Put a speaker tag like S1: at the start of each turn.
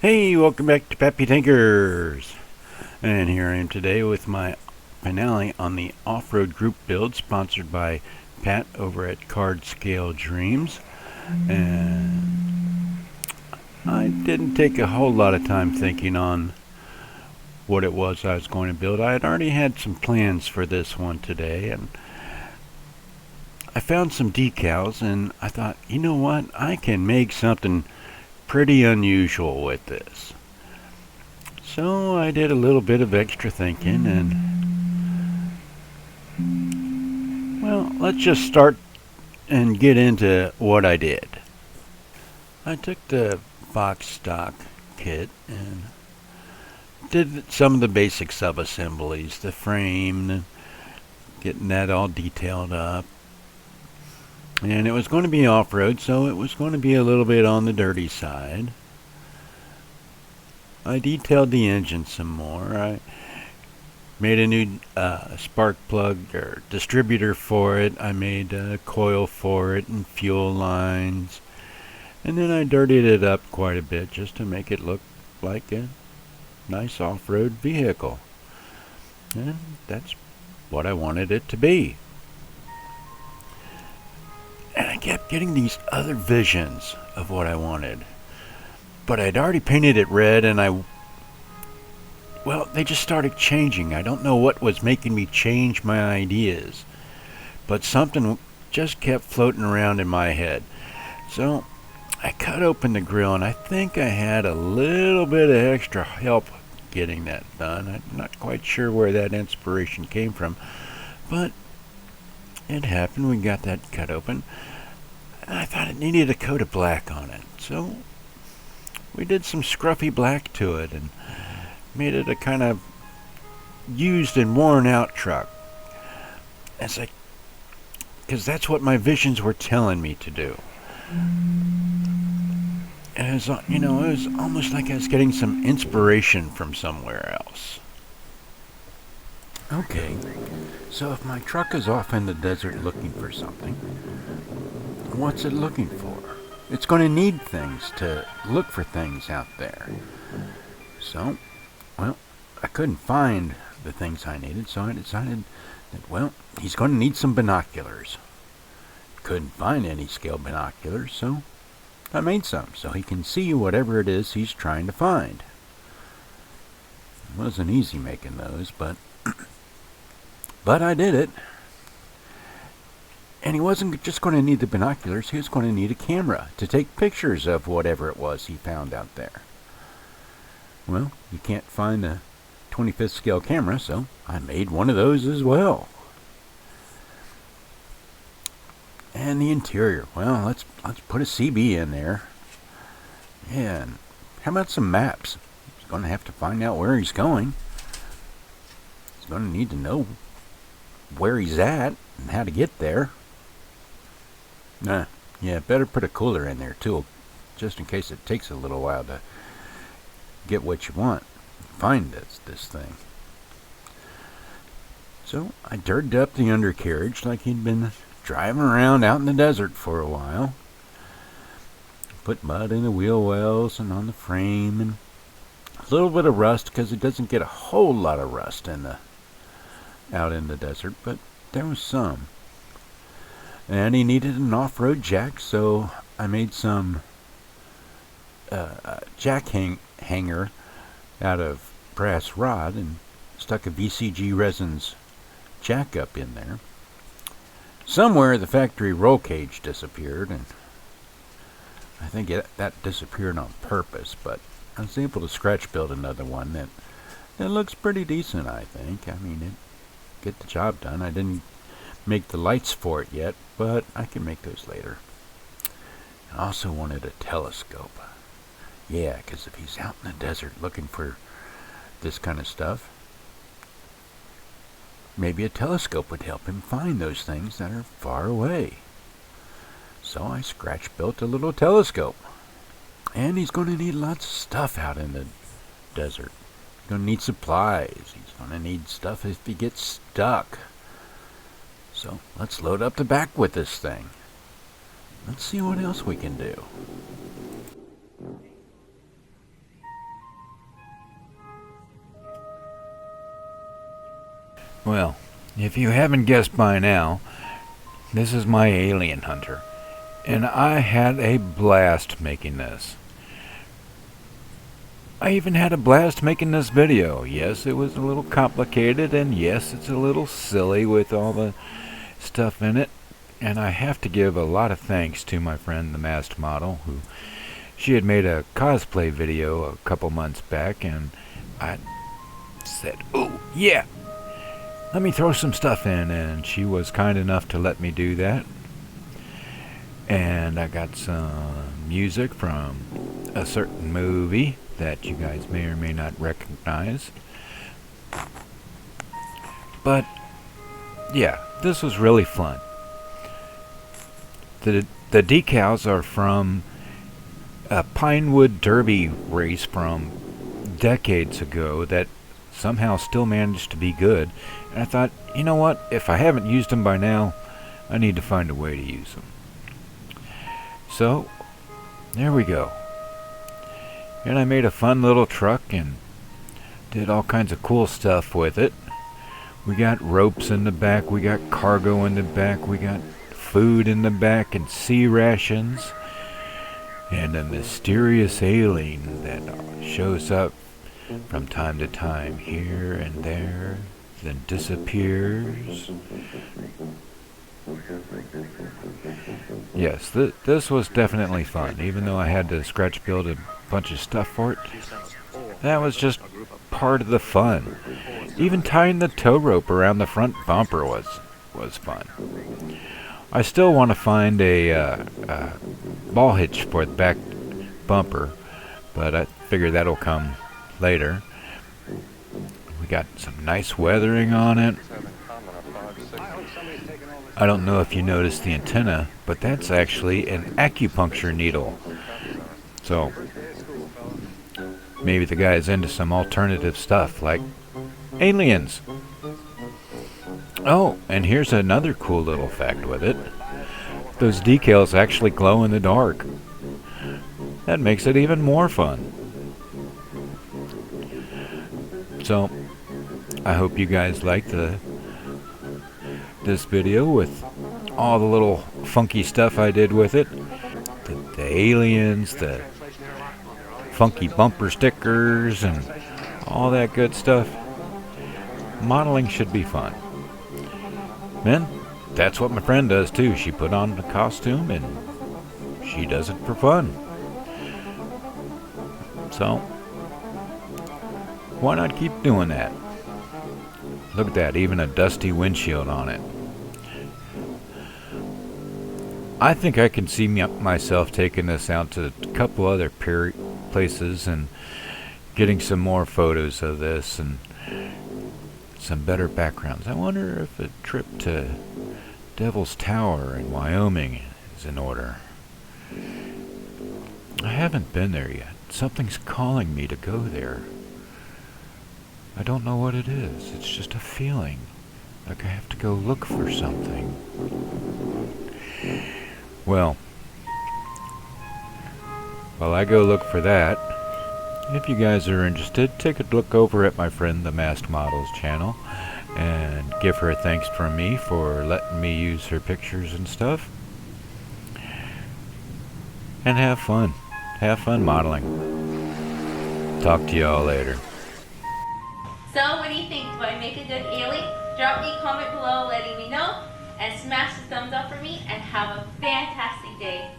S1: Hey, welcome back to Pappy Tinkers. And here I am today with my finale on the off-road group build sponsored by Pat over at Card Scale Dreams. And I didn't take a whole lot of time thinking on what it was I was going to build. I had already had some plans for this one today, and I found some decals and I thought, you know what, I can make something pretty unusual with this. So I did a little bit of extra thinking, and well, let's just start and get into what I did. I took the box stock kit and did some of the basic sub-assemblies, the frame, getting that all detailed up. And it was going to be off-road, so it was going to be a little bit on the dirty side. I detailed the engine some more. I made a new spark plug or distributor for it. I made a coil for it and fuel lines. And then I dirtied it up quite a bit just to make it look like a nice off-road vehicle. And that's what I wanted it to be. And I kept getting these other visions of what I wanted. But I'd already painted it red, and they just started changing. I don't know what was making me change my ideas, but something just kept floating around in my head. So I cut open the grill, and I think I had a little bit of extra help getting that done. I'm not quite sure where that inspiration came from, but it happened. We got that cut open, and I thought it needed a coat of black on it. So we did some scruffy black to it and made it a kind of used and worn out truck. It's like, because that's what my visions were telling me to do. And it was, it was almost like I was getting some inspiration from somewhere else. Okay, so if my truck is off in the desert looking for something, what's it looking for? It's going to need things to look for things out there. So, I couldn't find the things I needed, so I decided that, he's going to need some binoculars. Couldn't find any scale binoculars, so I made some, so he can see whatever it is he's trying to find. It wasn't easy making those, but I did it. And he wasn't just going to need the binoculars, he was going to need a camera to take pictures of whatever it was he found out there. Well, you can't find a 25th scale camera, so I made one of those as well. And the interior, let's put a CB in there. Yeah, and how about some maps? He's going to have to find out where he's going. He's going to need to know where he's at and how to get there. Yeah, better put a cooler in there too, just in case it takes a little while to get what you want. Find this thing. So I dirtied up the undercarriage like he'd been driving around out in the desert for a while. Put mud in the wheel wells and on the frame, and a little bit of rust because it doesn't get a whole lot of rust out in the desert, but there was some. And he needed an off-road jack, so I made some jack hanger out of brass rod and stuck a VCG resins jack up in there. Somewhere the factory roll cage disappeared, and I think that disappeared on purpose, but I was able to scratch build another one that looks pretty decent, I think. I mean, it get the job done. I didn't make the lights for it yet, but I can make those later. I also wanted a telescope. Yeah, because if he's out in the desert looking for this kind of stuff, maybe a telescope would help him find those things that are far away. So I scratch built a little telescope. And he's going to need lots of stuff out in the desert. He's going to need supplies. He's going to need stuff if he gets stuck. So let's load up the back with this thing. Let's see what else we can do. Well, if you haven't guessed by now, this is my alien hunter, and I had a blast making this. I even had a blast making this video. Yes, it was a little complicated, and yes, it's a little silly with all the stuff in it. And I have to give a lot of thanks to my friend, the masked model, who she had made a cosplay video a couple months back, and I said, "Oh, yeah, let me throw some stuff in," and she was kind enough to let me do that. And I got some music from a certain movie that you guys may or may not recognize. But yeah, this was really fun. The decals are from a Pinewood Derby race from decades ago that somehow still managed to be good. And I thought, you know what, if I haven't used them by now, I need to find a way to use them. So there we go. And I made a fun little truck and did all kinds of cool stuff with it. We got ropes in the back, we got cargo in the back, we got food in the back and sea rations, and a mysterious alien that shows up from time to time here and there, then disappears. Yes, this was definitely fun, even though I had to scratch build a bunch of stuff for it. That was just part of the fun. Even tying the tow rope around the front bumper was fun. I still want to find a ball hitch for the back bumper, but I figure that'll come later. We got some nice weathering on it. I don't know if you noticed the antenna, but that's actually an acupuncture needle. So maybe the guy is into some alternative stuff like aliens. Oh, and here's another cool little fact with it. Those decals actually glow in the dark. That makes it even more fun. So I hope you guys liked this video with all the little funky stuff I did with it. The aliens, the funky bumper stickers, and all that good stuff. Modeling should be fun. Man, that's what my friend does too. She put on a costume and she does it for fun. So why not keep doing that? Look at that, even a dusty windshield on it. I think I can see myself taking this out to a couple other places and getting some more photos of this and some better backgrounds. I wonder if a trip to Devil's Tower in Wyoming is in order. I haven't been there yet. Something's calling me to go there. I don't know what it is. It's just a feeling. Like I have to go look for something. Well, while I go look for that, if you guys are interested, take a look over at my friend the Masked Model's channel and give her thanks from me for letting me use her pictures and stuff. And have fun. Have fun modeling. Talk to y'all later.
S2: So what do you think? Do I make a good alien? Drop me a comment below letting me know, and smash the thumbs up for me, and have a fantastic day.